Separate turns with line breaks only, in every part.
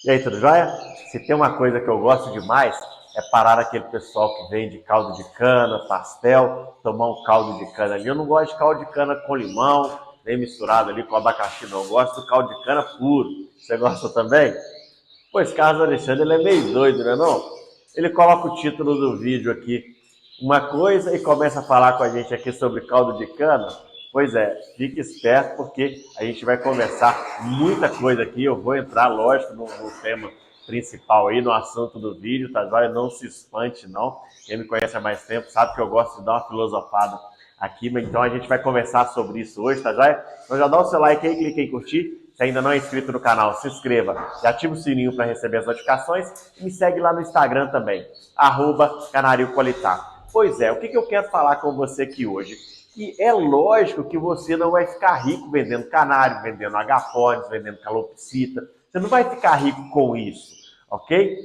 E aí, tudo jóia? Se tem uma coisa que eu gosto demais, é parar aquele pessoal que vende caldo de cana, pastel, tomar um caldo de cana ali. Eu não gosto de caldo de cana com limão, nem misturado ali com abacaxi, não. Eu gosto do caldo de cana puro. Você gosta também? Pois Carlos Alexandre, ele é meio doido, né não? Ele coloca o título do vídeo aqui, uma coisa, e começa a falar com a gente aqui sobre caldo de cana. Pois é, fique esperto porque a gente vai conversar muita coisa aqui. Eu vou entrar, lógico, no tema principal aí, no assunto do vídeo, tá joia? Não se espante, não. Quem me conhece há mais tempo sabe que eu gosto de dar uma filosofada aqui, mas então a gente vai conversar sobre isso hoje, tá joia? Então já dá o seu like aí, clique em curtir. Se ainda não é inscrito no canal, se inscreva e ative o sininho para receber as notificações. E me segue lá no Instagram também, @canarioqualitar. Pois é, o que eu quero falar com você aqui hoje? Que é lógico que você não vai ficar rico vendendo canário, vendendo agapornis, vendendo calopsita. Você não vai ficar rico com isso, ok?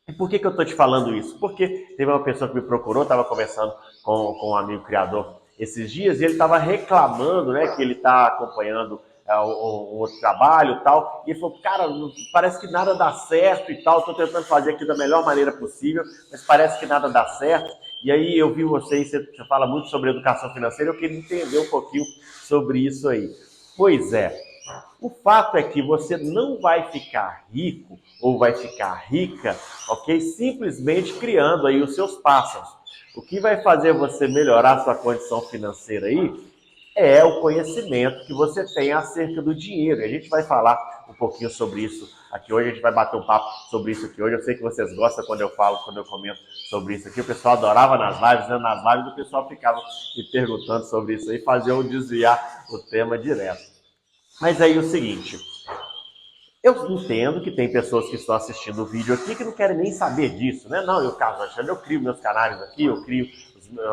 E por que eu estou te falando isso? Porque teve uma pessoa que me procurou, estava conversando com um amigo criador esses dias, e ele estava reclamando, né, que ele está acompanhando um outro trabalho e tal, e ele falou, cara, parece que nada dá certo e tal, estou tentando fazer aqui da melhor maneira possível, mas parece que nada dá certo. E aí eu vi você fala muito sobre educação financeira, eu queria entender um pouquinho sobre isso aí. Pois é, o fato é que você não vai ficar rico ou vai ficar rica, ok? Simplesmente criando aí os seus passos. O que vai fazer você melhorar a sua condição financeira aí é o conhecimento que você tem acerca do dinheiro. E a gente vai falar um pouquinho sobre isso aqui hoje, a gente vai bater um papo sobre isso aqui hoje. Eu sei que vocês gostam quando eu falo, quando eu comento sobre isso aqui. O pessoal adorava nas lives, né? Nas lives o pessoal ficava me perguntando sobre isso aí, fazia eu desviar o tema direto. Mas aí o seguinte, eu entendo que tem pessoas que estão assistindo o vídeo aqui que não querem nem saber disso, né? Não, eu, Carlos Alexandre, eu crio meus canários aqui, eu crio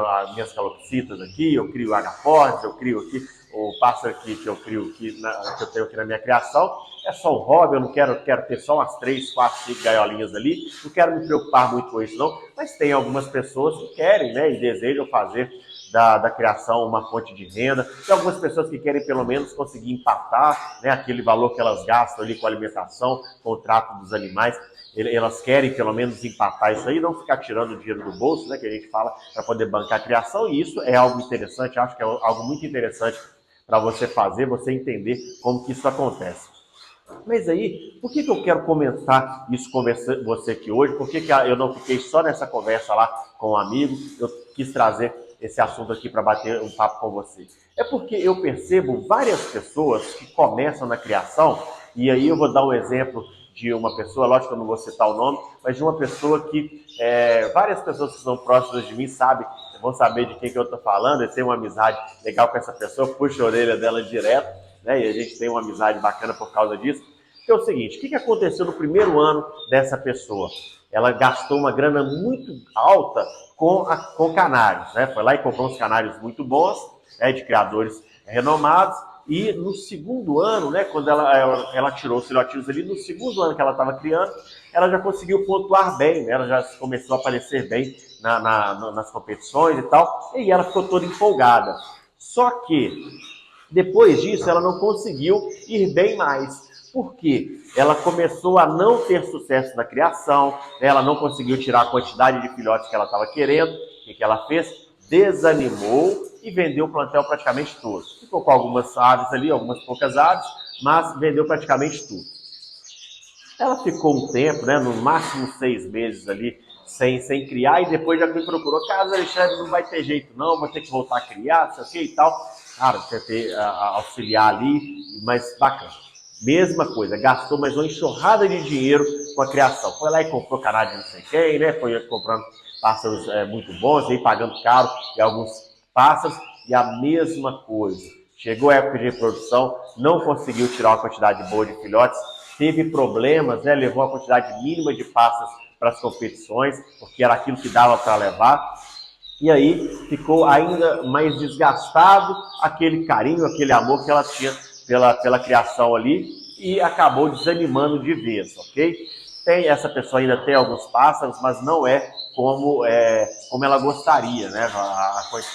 as minhas calopsitas aqui, eu crio agapornis, eu crio aqui o pássaro que eu crio aqui, que eu tenho aqui na minha criação. É só um hobby, eu não quero ter só umas 3, 4, 5 gaiolinhas ali, não quero me preocupar muito com isso não, mas tem algumas pessoas que querem, né, e desejam fazer da criação uma fonte de renda. Tem algumas pessoas que querem pelo menos conseguir empatar, né, aquele valor que elas gastam ali com a alimentação, com o trato dos animais. Elas querem pelo menos empatar isso aí, não ficar tirando o dinheiro do bolso, né, que a gente fala, para poder bancar a criação. E isso é algo interessante, acho que é algo muito interessante para você fazer, você entender como que isso acontece. Mas aí, por que eu quero comentar isso com você aqui hoje? Por que eu não fiquei só nessa conversa lá com um amigo? Eu quis trazer esse assunto aqui para bater um papo com você. É porque eu percebo várias pessoas que começam na criação, e aí eu vou dar um exemplo de uma pessoa, lógico que eu não vou citar o nome, mas de uma pessoa que várias pessoas que são próximas de mim vão saber de quem que eu estou falando, eu tenho uma amizade legal com essa pessoa, puxo a orelha dela direto, né? E a gente tem uma amizade bacana por causa disso. Que é o seguinte, o que aconteceu no primeiro ano dessa pessoa? Ela gastou uma grana muito alta com canários, né? Foi lá e comprou uns canários muito bons, né, de criadores renomados, e no segundo ano, né, quando ela tirou os filhotinhos ali, no segundo ano que ela estava criando, ela já conseguiu pontuar bem, né? Ela já começou a aparecer bem nas competições e tal, e ela ficou toda empolgada. Só que depois disso, ela não conseguiu ir bem mais. Por quê? Ela começou a não ter sucesso na criação, ela não conseguiu tirar a quantidade de filhotes que ela estava querendo. O que ela fez? Desanimou e vendeu o plantel praticamente todo. Ficou com algumas aves ali, algumas poucas aves, mas vendeu praticamente tudo. Ela ficou um tempo, né, no máximo 6 meses ali, sem criar, e depois já me procurou, Carlos Alexandre, não vai ter jeito não, vou ter que voltar a criar, não sei o que e tal. Cara, tentei auxiliar ali, mas bacana. Mesma coisa, gastou mais uma enxurrada de dinheiro com a criação. Foi lá e comprou canal de não sei quem, né? Foi comprando pássaros muito bons, e aí pagando caro e alguns pássaros, e a mesma coisa. Chegou a época de reprodução, não conseguiu tirar uma quantidade boa de filhotes, teve problemas, né? Levou a quantidade mínima de pássaros para as competições, porque era aquilo que dava para levar. E aí ficou ainda mais desgastado aquele carinho, aquele amor que ela tinha pela criação ali, e acabou desanimando de vez, ok? Essa pessoa ainda tem alguns pássaros, mas não como ela gostaria, né?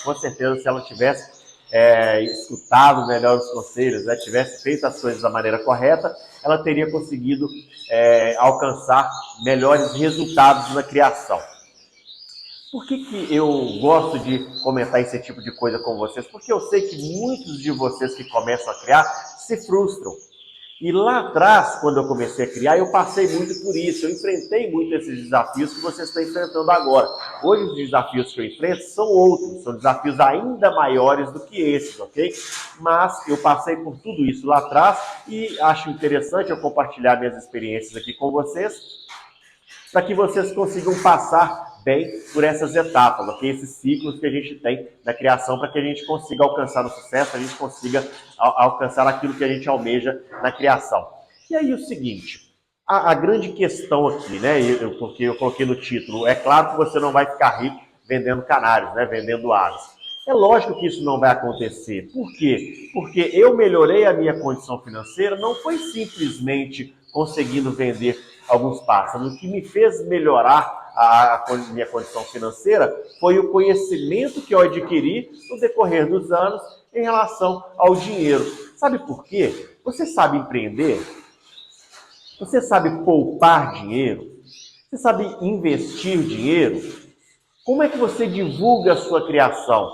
Com certeza, se ela tivesse escutado melhor os conselhos, né, tivesse feito as coisas da maneira correta, ela teria conseguido alcançar melhores resultados na criação. Por que eu gosto de comentar esse tipo de coisa com vocês? Porque eu sei que muitos de vocês que começam a criar se frustram. E lá atrás, quando eu comecei a criar, eu passei muito por isso. Eu enfrentei muito esses desafios que vocês estão enfrentando agora. Hoje, os desafios que eu enfrento são outros. São desafios ainda maiores do que esses, ok? Mas eu passei por tudo isso lá atrás e acho interessante eu compartilhar minhas experiências aqui com vocês para que vocês consigam passar bem por essas etapas, ok? Esses ciclos que a gente tem na criação para que a gente consiga alcançar o sucesso, a gente consiga alcançar aquilo que a gente almeja na criação. E aí o seguinte, a grande questão aqui, né? Porque eu coloquei no título, é claro que você não vai ficar rico vendendo canários, né? Vendendo aves. É lógico que isso não vai acontecer. Por quê? Porque eu melhorei a minha condição financeira, não foi simplesmente conseguindo vender alguns pássaros. O que me fez melhorar a minha condição financeira foi o conhecimento que eu adquiri no decorrer dos anos em relação ao dinheiro. Sabe por quê? Você sabe empreender? Você sabe poupar dinheiro? Você sabe investir dinheiro? Como é que você divulga a sua criação?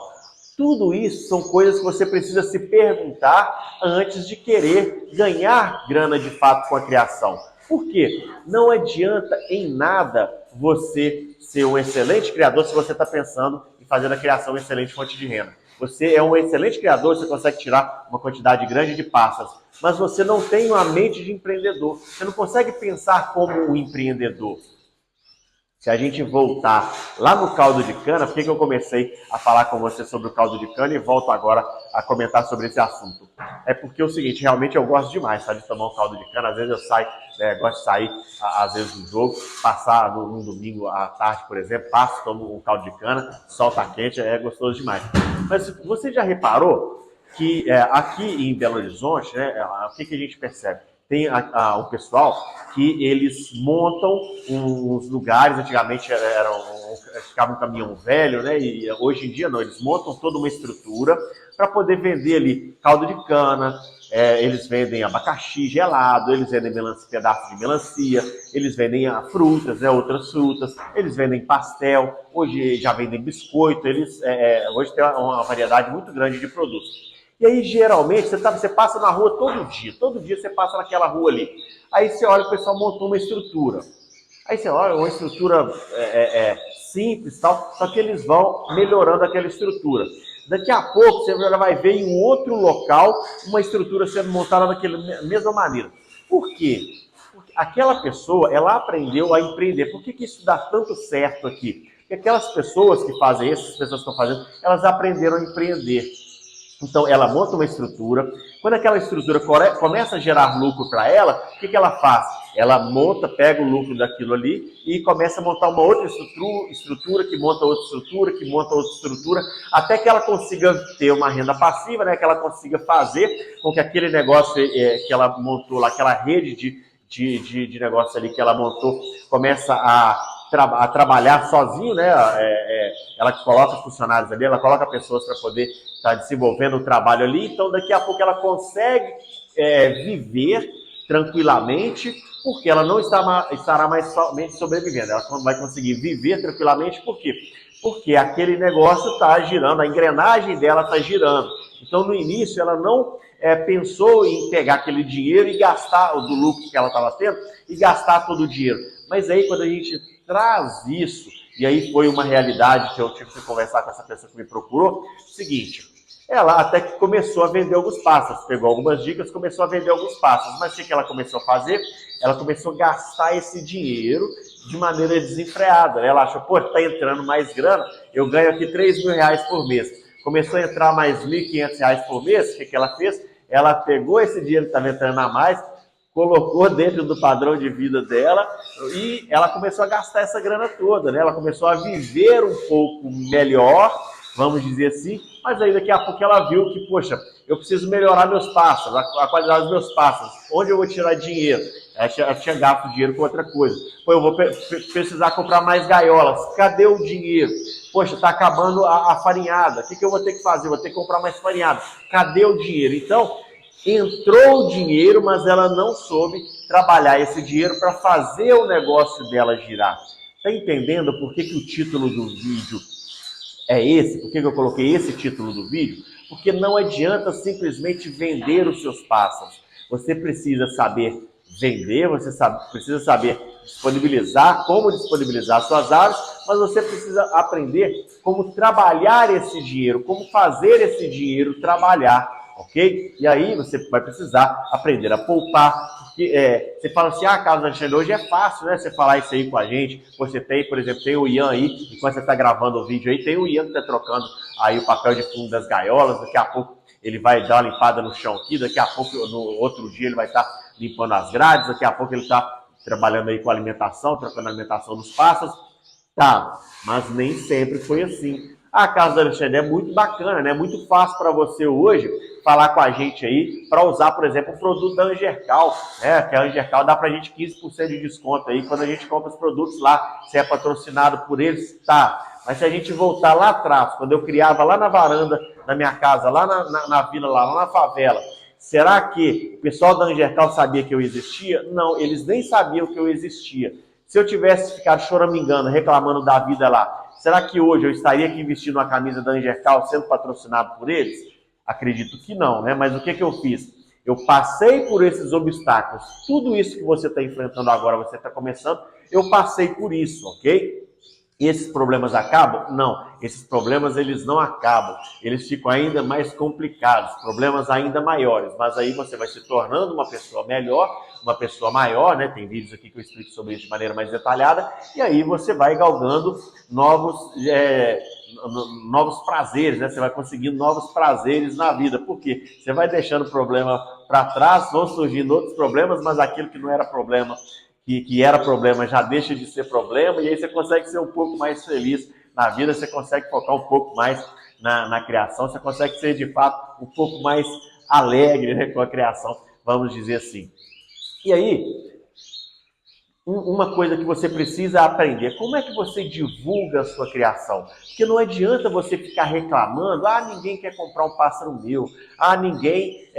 Tudo isso são coisas que você precisa se perguntar antes de querer ganhar grana de fato com a criação. Por quê? Não adianta em nada você ser um excelente criador se você está pensando em fazer da criação uma excelente fonte de renda. Você é um excelente criador, você consegue tirar uma quantidade grande de pássaros, mas você não tem uma mente de empreendedor. Você não consegue pensar como um empreendedor. Se a gente voltar lá no caldo de cana, por que eu comecei a falar com você sobre o caldo de cana e volto agora a comentar sobre esse assunto? É porque é o seguinte, realmente eu gosto demais, sabe, de tomar um caldo de cana. Às vezes eu saio, gosto de sair, às vezes do jogo, passar num domingo à tarde, por exemplo, passo, tomo um caldo de cana, sol tá quente, é gostoso demais. Mas você já reparou que aqui em Belo Horizonte, né, o que a gente percebe? Tem o pessoal que eles montam uns lugares, antigamente ficava um caminhão velho, né? E hoje em dia não, eles montam toda uma estrutura para poder vender ali caldo de cana, eles vendem abacaxi gelado, eles vendem pedaços de melancia, eles vendem frutas, né, outras frutas, eles vendem pastel, hoje já vendem biscoito, hoje tem uma variedade muito grande de produtos. E aí, geralmente, você passa na rua todo dia você passa naquela rua ali. Aí você olha, o pessoal montou uma estrutura. Aí você olha, uma estrutura simples e tal, só que eles vão melhorando aquela estrutura. Daqui a pouco, você vai ver em um outro local uma estrutura sendo montada daquela mesma maneira. Por quê? Porque aquela pessoa, ela aprendeu a empreender. Por que isso dá tanto certo aqui? Porque aquelas pessoas que fazem isso, essas pessoas que estão fazendo, elas aprenderam a empreender. Então, ela monta uma estrutura. Quando aquela estrutura começa a gerar lucro para ela, o que ela faz? Ela monta, pega o lucro daquilo ali e começa a montar uma outra estrutura, que monta outra estrutura, que monta outra estrutura, até que ela consiga ter uma renda passiva, né? Que ela consiga fazer com que aquele negócio que ela montou lá, aquela rede de negócio ali que ela montou, começa a trabalhar sozinho, né? Ela coloca funcionários ali, ela coloca pessoas para poder estar desenvolvendo o trabalho ali, então daqui a pouco ela consegue viver tranquilamente, porque ela não estará mais somente sobrevivendo, ela vai conseguir viver tranquilamente, por quê? Porque aquele negócio está girando, a engrenagem dela está girando. Então no início ela não pensou em pegar aquele dinheiro e gastar do lucro que ela estava tendo e gastar todo o dinheiro. Mas aí quando a gente traz isso, e aí foi uma realidade que eu tive que conversar com essa pessoa que me procurou, seguinte, ela até que começou a vender alguns pássaros, pegou algumas dicas, começou a vender alguns pássaros, mas o que ela começou a fazer? Ela começou a gastar esse dinheiro de maneira desenfreada, ela achou, pô, tá entrando mais grana, eu ganho aqui R$3.000 por mês, começou a entrar mais R$1.500 por mês, o que ela fez? Ela pegou esse dinheiro que estava entrando a mais, colocou dentro do padrão de vida dela e ela começou a gastar essa grana toda, né? Ela começou a viver um pouco melhor, vamos dizer assim, mas aí daqui a pouco ela viu que, poxa, eu preciso melhorar meus pássaros, a qualidade dos meus pássaros. Onde eu vou tirar dinheiro? Eu tinha gasto dinheiro com outra coisa. Pô, eu vou precisar comprar mais gaiolas. Cadê o dinheiro? Poxa, está acabando a farinhada. O que eu vou ter que fazer? Vou ter que comprar mais farinhada. Cadê o dinheiro? Então, entrou o dinheiro, mas ela não soube trabalhar esse dinheiro para fazer o negócio dela girar. Está entendendo por que o título do vídeo é esse? Por que eu coloquei esse título do vídeo? Porque não adianta simplesmente vender os seus pássaros. Você precisa saber vender, precisa saber disponibilizar, como disponibilizar suas aves, mas você precisa aprender como trabalhar esse dinheiro, como fazer esse dinheiro trabalhar, ok? E aí você vai precisar aprender a poupar, porque você fala assim, Carlos Alexandre, hoje é fácil, né, você falar isso aí com a gente. Você tem, por exemplo, tem o Ian aí, enquanto você está gravando o vídeo aí, tem o Ian que está trocando aí o papel de fundo das gaiolas, daqui a pouco ele vai dar uma limpada no chão aqui, daqui a pouco, no outro dia, ele vai estar limpando as grades, daqui a pouco ele está trabalhando aí com alimentação, trocando a alimentação dos pássaros. Tá, mas nem sempre foi assim. A Casa da Alexandre é muito bacana, né? Muito fácil para você hoje falar com a gente aí para usar, por exemplo, o produto da Angercal, né? Que a Angercal dá para a gente 15% de desconto aí quando a gente compra os produtos lá. Se é patrocinado por eles, tá. Mas se a gente voltar lá atrás, quando eu criava lá na varanda da minha casa, lá na vila, lá na favela, será que o pessoal da Angercal sabia que eu existia? Não, eles nem sabiam que eu existia. Se eu tivesse ficado choramingando, reclamando da vida lá, será que hoje eu estaria aqui vestindo uma camisa da Angercal sendo patrocinado por eles? Acredito que não, né? Mas o que eu fiz? Eu passei por esses obstáculos. Tudo isso que você está enfrentando agora, você está começando, eu passei por isso, ok? E esses problemas acabam? Não, esses problemas eles não acabam, eles ficam ainda mais complicados, problemas ainda maiores, mas aí você vai se tornando uma pessoa melhor, uma pessoa maior, né? Tem vídeos aqui que eu explico sobre isso de maneira mais detalhada, e aí você vai galgando novos prazeres, né? Você vai conseguindo novos prazeres na vida, porque você vai deixando o problema para trás, vão surgindo outros problemas, mas aquilo que não era problema, que era problema, já deixa de ser problema, e aí você consegue ser um pouco mais feliz na vida, você consegue focar um pouco mais na criação, você consegue ser, de fato, um pouco mais alegre, né, com a criação, vamos dizer assim. E aí, uma coisa que você precisa aprender, como é que você divulga a sua criação? Porque não adianta você ficar reclamando, ninguém quer comprar um pássaro meu, ninguém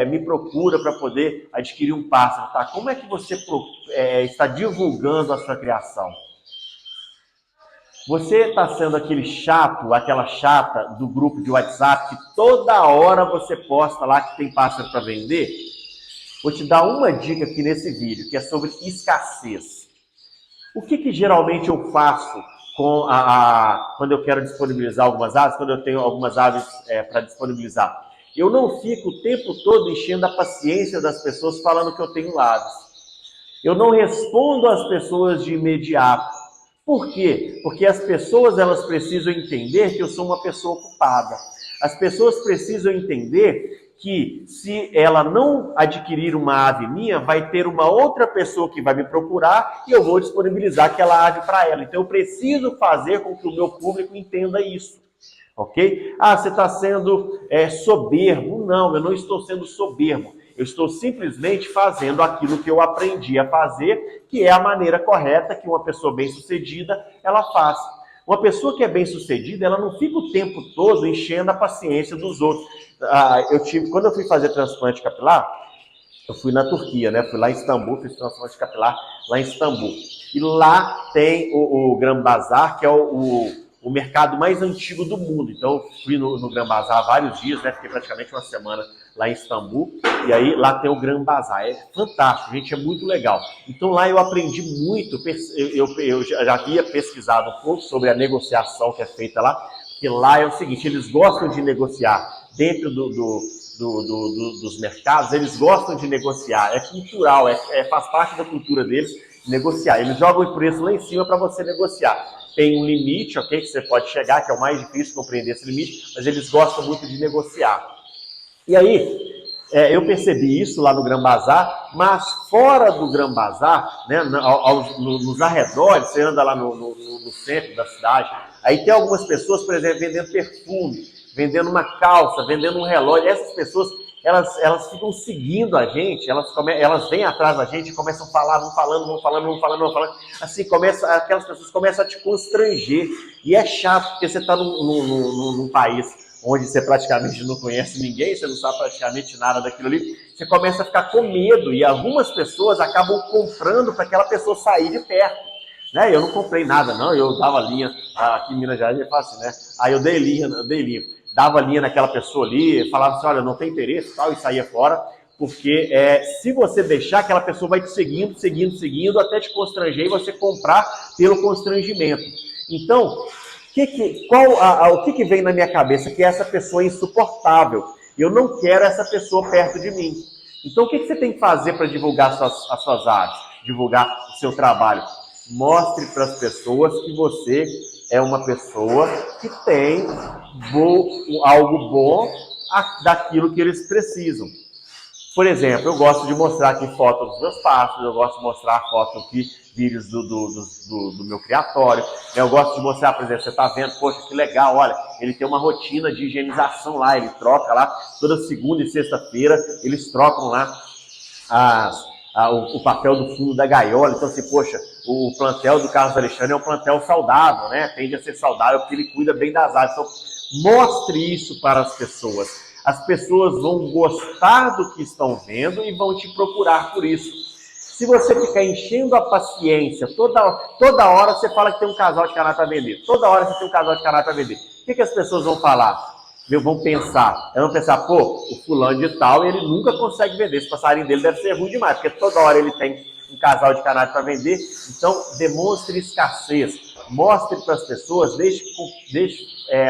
me procura para poder adquirir um pássaro, tá? Como é que você está divulgando a sua criação? Você está sendo aquele chato, aquela chata do grupo de WhatsApp que toda hora você posta lá que tem pássaro para vender? Vou te dar uma dica aqui nesse vídeo, que é sobre escassez. O que geralmente eu faço quando eu quero disponibilizar algumas aves, quando eu tenho algumas aves para disponibilizar? Eu não fico o tempo todo enchendo a paciência das pessoas falando que eu tenho aves. Eu não respondo às pessoas de imediato. Por quê? Porque as pessoas elas precisam entender que eu sou uma pessoa ocupada. As pessoas precisam entender que se ela não adquirir uma ave minha, vai ter uma outra pessoa que vai me procurar e eu vou disponibilizar aquela ave para ela. Então eu preciso fazer com que o meu público entenda isso, ok? Você está sendo soberbo. Não, eu não estou sendo soberbo. Eu estou simplesmente fazendo aquilo que eu aprendi a fazer, que é a maneira correta que uma pessoa bem-sucedida ela faz. Uma pessoa que é bem-sucedida, ela não fica o tempo todo enchendo a paciência dos outros. Quando eu fui fazer transplante capilar, eu fui na Turquia, né? Fui lá em Istambul, fiz transplante capilar lá em Istambul. E lá tem o Gran Bazar, que é o mercado mais antigo do mundo. Então, eu fui no Gran Bazar há vários dias, né? Fiquei praticamente uma semana lá em Istambul. E aí, lá tem o Gran Bazar. É fantástico, gente, é muito legal. Então, lá eu aprendi muito. Eu já havia pesquisado um pouco sobre a negociação que é feita lá. Porque lá é o seguinte, eles gostam de negociar dentro dos mercados, eles gostam de negociar. É cultural, faz parte da cultura deles negociar. Eles jogam o preço lá em cima para você negociar. Tem um limite, ok, que você pode chegar, que é o mais difícil compreender esse limite, mas eles gostam muito de negociar. E aí, eu percebi isso lá no Gran Bazar, mas fora do Gran Bazar, né, nos arredores, você anda lá no centro da cidade, aí tem algumas pessoas, por exemplo, vendendo perfume, vendendo uma calça, vendendo um relógio. Essas pessoas, elas ficam seguindo a gente, elas vêm atrás da gente, começam a falar, vão falando. Assim, aquelas pessoas começam a te constranger. E é chato, porque você está num país onde você praticamente não conhece ninguém, você não sabe praticamente nada daquilo ali, você começa a ficar com medo, e algumas pessoas acabam comprando para aquela pessoa sair de perto. Né? Eu não comprei nada, não, eu dava linha, aqui em Minas Gerais é fácil, né? Aí eu dei linha, dava linha naquela pessoa ali, falava assim, olha, não tem interesse e tal, e saía fora, porque se você deixar, aquela pessoa vai te seguindo, até te constranger e você comprar pelo constrangimento. Então, o que vem na minha cabeça? Que essa pessoa é insuportável. Eu não quero essa pessoa perto de mim. Então, o que você tem que fazer para divulgar as suas artes, divulgar o seu trabalho? Mostre para as pessoas que você é uma pessoa que tem algo bom daquilo que eles precisam. Por exemplo, eu gosto de mostrar aqui fotos dos meus passos, eu gosto de mostrar foto aqui, vídeos do meu criatório. Eu gosto de mostrar, por exemplo, você está vendo, poxa, que legal, olha, ele tem uma rotina de higienização lá, ele troca lá, toda segunda e sexta-feira, eles trocam lá o papel do fundo da gaiola. Então, assim, poxa, o plantel do Carlos Alexandre é um plantel saudável, né? Tende a ser saudável porque ele cuida bem das aves. Então, mostre isso para as pessoas. As pessoas vão gostar do que estão vendo e vão te procurar por isso. Se você ficar enchendo a paciência, toda hora você fala que tem um casal de canário para vender. Toda hora você tem um casal de canário para vender. O que as pessoas vão falar? Vão pensar? Elas vão pensar, pô, o fulano de tal, ele nunca consegue vender. Esse passarinho dele deve ser ruim demais, porque toda hora ele tem um casal de canário para vender. Então, demonstre escassez. Mostre para as pessoas, deixe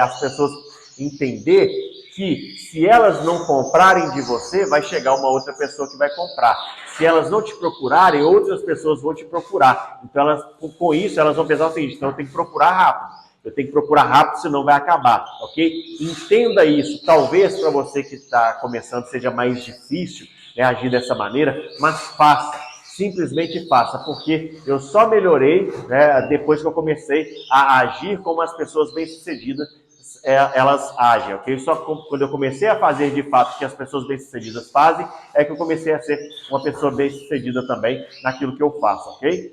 as pessoas entender que se elas não comprarem de você, vai chegar uma outra pessoa que vai comprar. Se elas não te procurarem, outras pessoas vão te procurar. Então, com isso, elas vão pensar o seguinte, então eu tenho que procurar rápido. Eu tenho que procurar rápido, senão vai acabar, ok? Entenda isso. Talvez para você que está começando seja mais difícil, né, agir dessa maneira, mas faça. Simplesmente faça, porque eu só melhorei, né, depois que eu comecei a agir como as pessoas bem-sucedidas elas agem, ok? Só quando eu comecei a fazer de fato o que as pessoas bem-sucedidas fazem, é que eu comecei a ser uma pessoa bem-sucedida também naquilo que eu faço, ok?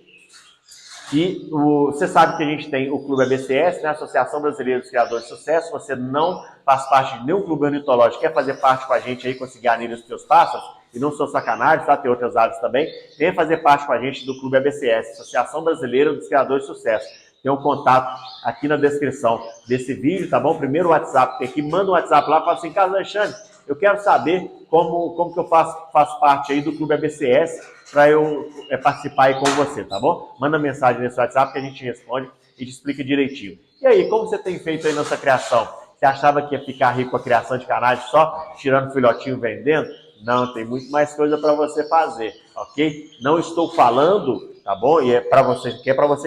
E você sabe que a gente tem o Clube ABCS, né? Associação Brasileira dos Criadores de Sucesso. Você não faz parte de nenhum clube ornitológico, quer fazer parte com a gente aí, conseguir anilhar os seus pássaros, e não sou sacanagem, tá? Tem outras áreas também. Venha fazer parte com a gente do Clube ABCS, Associação Brasileira dos Criadores de Sucesso. Tem um contato aqui na descrição desse vídeo, tá bom? Primeiro o WhatsApp, tem que manda um WhatsApp lá e fala assim, Carlos Alexandre, eu quero saber como que eu faço parte aí do Clube ABCS para eu participar aí com você, tá bom? Manda mensagem nesse WhatsApp que a gente responde e te explica direitinho. E aí, como você tem feito aí nessa criação? Você achava que ia ficar rico com a criação de canários só tirando filhotinho e vendendo? Não, tem muito mais coisa para você fazer, ok? Não estou falando, tá bom? E é para você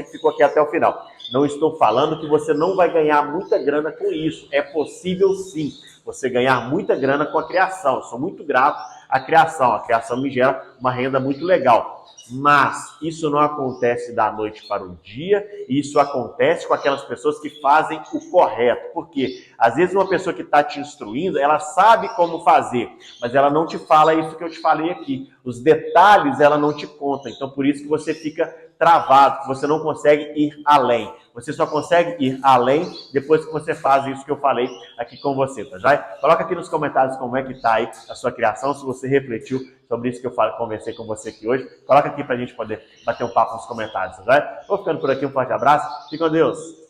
que ficou aqui até o final. Não estou falando que você não vai ganhar muita grana com isso. É possível sim você ganhar muita grana com a criação. Eu sou muito grato à criação. A criação me gera uma renda muito legal. Mas isso não acontece da noite para o dia, isso acontece com aquelas pessoas que fazem o correto. Porque às vezes uma pessoa que está te instruindo, ela sabe como fazer, mas ela não te fala isso que eu te falei aqui. Os detalhes ela não te conta. Então por isso que você fica travado, que você não consegue ir além. Você só consegue ir além depois que você faz isso que eu falei aqui com você, tá já? Coloca aqui nos comentários como é que tá aí a sua criação, se você refletiu sobre isso que eu conversei com você aqui hoje. Coloca aqui pra gente poder bater um papo nos comentários, tá já? Vou ficando por aqui, um forte abraço, fique com Deus!